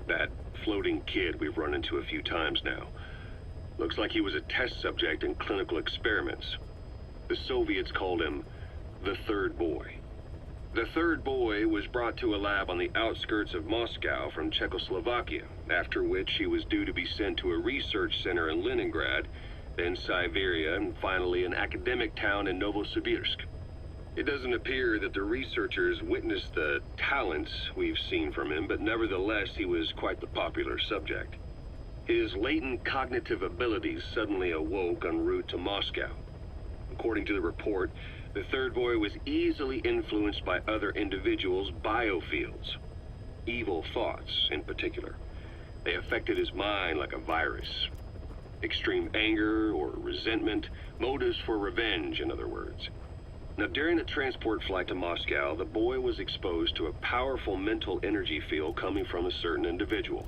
That floating kid we've run into a few times now. Looks like he was a test subject in clinical experiments. The Soviets called him the Third Boy. The Third Boy was brought to a lab on the outskirts of Moscow from Czechoslovakia, after which he was due to be sent to a research center in Leningrad, then Siberia, and finally an academic town in Novosibirsk. It doesn't appear that the researchers witnessed the talents we've seen from him, but nevertheless he was quite the popular subject. His latent cognitive abilities suddenly awoke en route to Moscow. According to the report, the Third Boy was easily influenced by other individuals' biofields. Evil thoughts, in particular. They affected his mind like a virus. Extreme anger or resentment, motives for revenge, in other words. Now, during the transport flight to Moscow, the boy was exposed to a powerful mental energy field coming from a certain individual.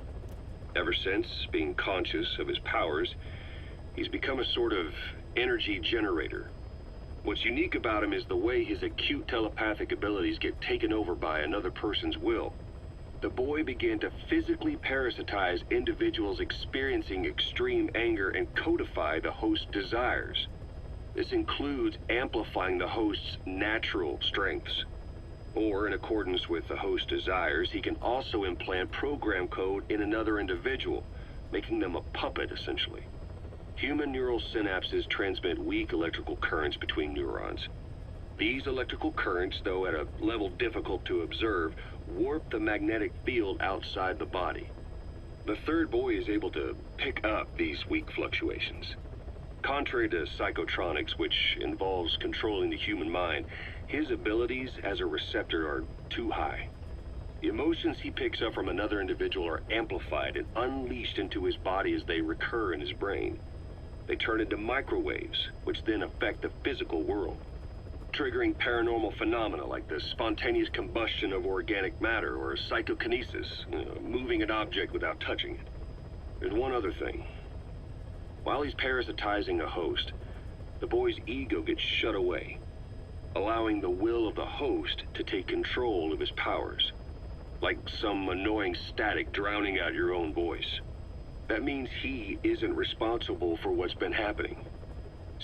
Ever since, being conscious of his powers, he's become a sort of energy generator. What's unique about him is the way his acute telepathic abilities get taken over by another person's will. The boy began to physically parasitize individuals experiencing extreme anger and codify the host's desires. This includes amplifying the host's natural strengths. Or, in accordance with the host's desires, he can also implant program code in another individual, making them a puppet, essentially. Human neural synapses transmit weak electrical currents between neurons. These electrical currents, though at a level difficult to observe, warp the magnetic field outside the body. The Third Boy is able to pick up these weak fluctuations. Contrary to psychotronics, which involves controlling the human mind, his abilities as a receptor are too high. The emotions he picks up from another individual are amplified and unleashed into his body as they recur in his brain. They turn into microwaves, which then affect the physical world, triggering paranormal phenomena like the spontaneous combustion of organic matter or psychokinesis, moving an object without touching it. There's one other thing. While he's parasitizing a host, the boy's ego gets shut away, allowing the will of the host to take control of his powers, like some annoying static drowning out your own voice. That means he isn't responsible for what's been happening.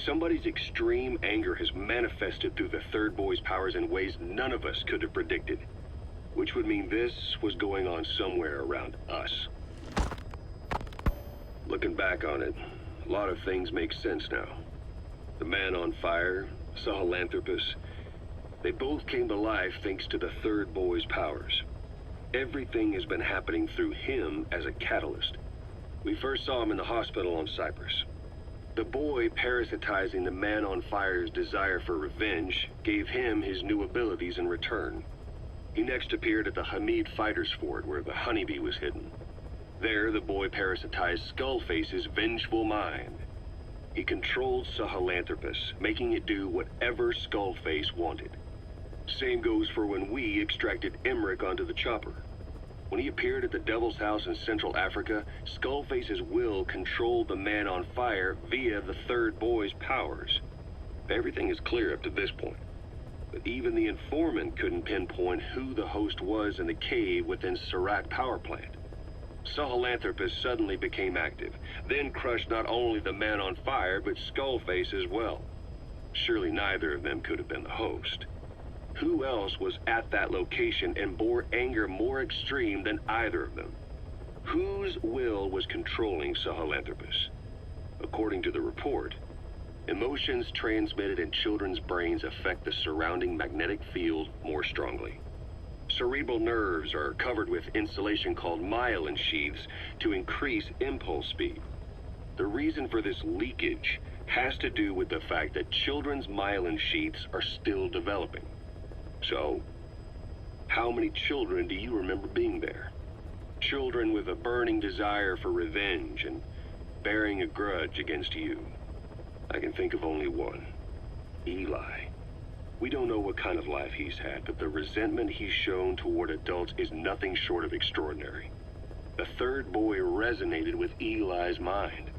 Somebody's extreme anger has manifested through the Third Boy's powers in ways none of us could have predicted, which would mean this was going on somewhere around us. Looking back on it, a lot of things make sense now. The man on fire, Sahelanthropus, they both came to life thanks to the Third Boy's powers. Everything has been happening through him as a catalyst. We first saw him in the hospital on Cyprus. The boy parasitizing the man on fire's desire for revenge gave him his new abilities in return. He next appeared at the Hamid Fighters Fort where the honeybee was hidden. There, the boy parasitized Skullface's vengeful mind. He controlled Sahelanthropus, making it do whatever Skullface wanted. Same goes for when we extracted Emmerich onto the chopper. When he appeared at the Devil's House in Central Africa, Skullface's will controlled the man on fire via the Third Boy's powers. Everything is clear up to this point. But even the Informant couldn't pinpoint who the host was in the cave within Serac power plant. Sahelanthropus suddenly became active, then crushed not only the man on fire, but Skullface as well. Surely neither of them could have been the host. Who else was at that location and bore anger more extreme than either of them? Whose will was controlling Sahelanthropus? According to the report, emotions transmitted in children's brains affect the surrounding magnetic field more strongly. Cerebral nerves are covered with insulation called myelin sheaths to increase impulse speed. The reason for this leakage has to do with the fact that children's myelin sheaths are still developing. So, how many children do you remember being there? Children with a burning desire for revenge and bearing a grudge against you. I can think of only one. Eli. We don't know what kind of life he's had, but the resentment he's shown toward adults is nothing short of extraordinary. The Third Boy resonated with Eli's mind.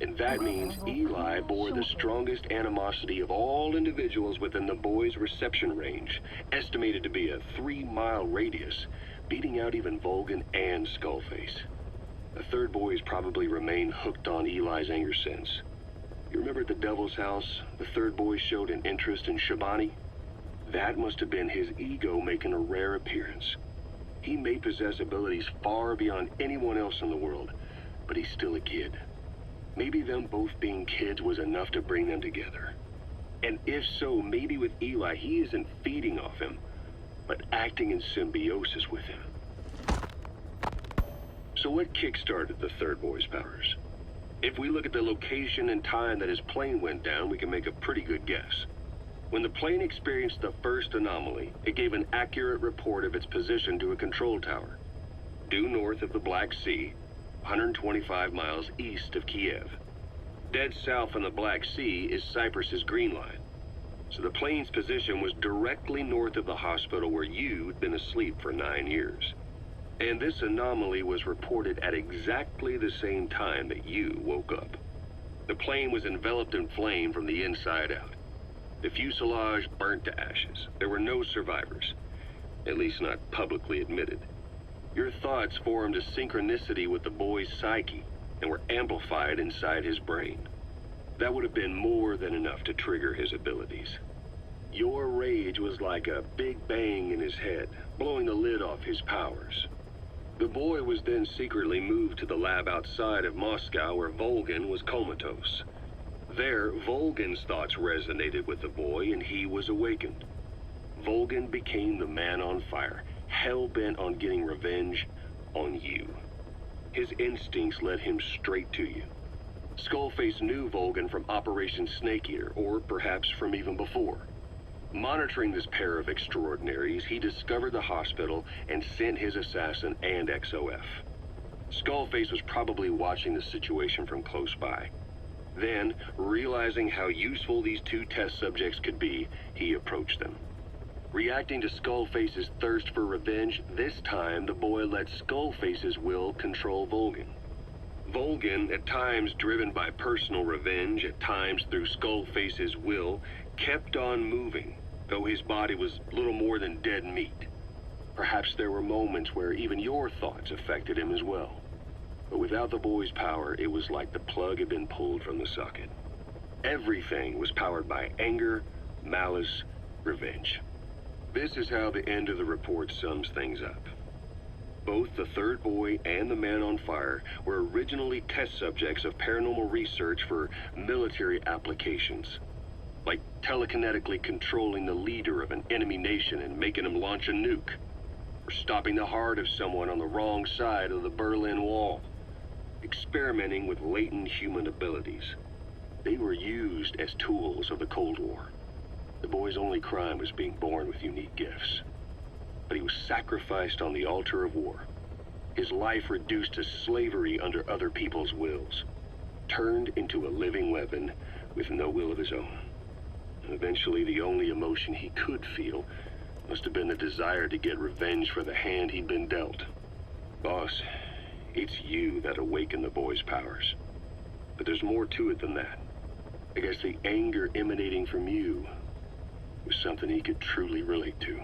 And that means Eli bore the strongest animosity of all individuals within the boy's reception range, estimated to be a 3-mile radius, beating out even Volgin and Skullface. The third boy has probably remained hooked on Eli's anger since. You remember at the Devil's House, the third boy showed an interest in Shabani? That must have been his ego making a rare appearance. He may possess abilities far beyond anyone else in the world, but he's still a kid. Maybe them both being kids was enough to bring them together. And if so, maybe with Eli, he isn't feeding off him, but acting in symbiosis with him. So what kick-started the third boy's powers? If we look at the location and time that his plane went down, we can make a pretty good guess. When the plane experienced the first anomaly, it gave an accurate report of its position to a control tower, due north of the Black Sea, 125 miles east of Kiev. Dead south on the Black Sea is Cyprus's Green Line. So the plane's position was directly north of the hospital where you'd been asleep for 9 years. And this anomaly was reported at exactly the same time that you woke up. The plane was enveloped in flame from the inside out. The fuselage burnt to ashes. There were no survivors, at least not publicly admitted. Your thoughts formed a synchronicity with the boy's psyche and were amplified inside his brain. That would have been more than enough to trigger his abilities. Your rage was like a big bang in his head, blowing the lid off his powers. The boy was then secretly moved to the lab outside of Moscow where Volgin was comatose. There, Volgin's thoughts resonated with the boy and he was awakened. Volgin became the man on fire, hell-bent on getting revenge on you. His instincts led him straight to you. Skullface knew Volgin from Operation Snake Eater, or perhaps from even before. Monitoring this pair of extraordinaries, he discovered the hospital and sent his assassin and XOF. Skullface was probably watching the situation from close by. Then, realizing how useful these two test subjects could be, he approached them. Reacting to Skullface's thirst for revenge, this time the boy let Skullface's will control Volgin. Volgin, at times driven by personal revenge, at times through Skullface's will, kept on moving, though his body was little more than dead meat. Perhaps there were moments where even your thoughts affected him as well. But without the boy's power, it was like the plug had been pulled from the socket. Everything was powered by anger, malice, revenge. This is how the end of the report sums things up. Both the third boy and the man on fire were originally test subjects of paranormal research for military applications, like telekinetically controlling the leader of an enemy nation and making him launch a nuke, or stopping the heart of someone on the wrong side of the Berlin Wall, experimenting with latent human abilities. They were used as tools of the Cold War. The boy's only crime was being born with unique gifts. But he was sacrificed on the altar of war. His life reduced to slavery under other people's wills. Turned into a living weapon with no will of his own. And eventually, the only emotion he could feel must have been the desire to get revenge for the hand he'd been dealt. Boss, it's you that awakened the boy's powers. But there's more to it than that. I guess the anger emanating from you was something he could truly relate to.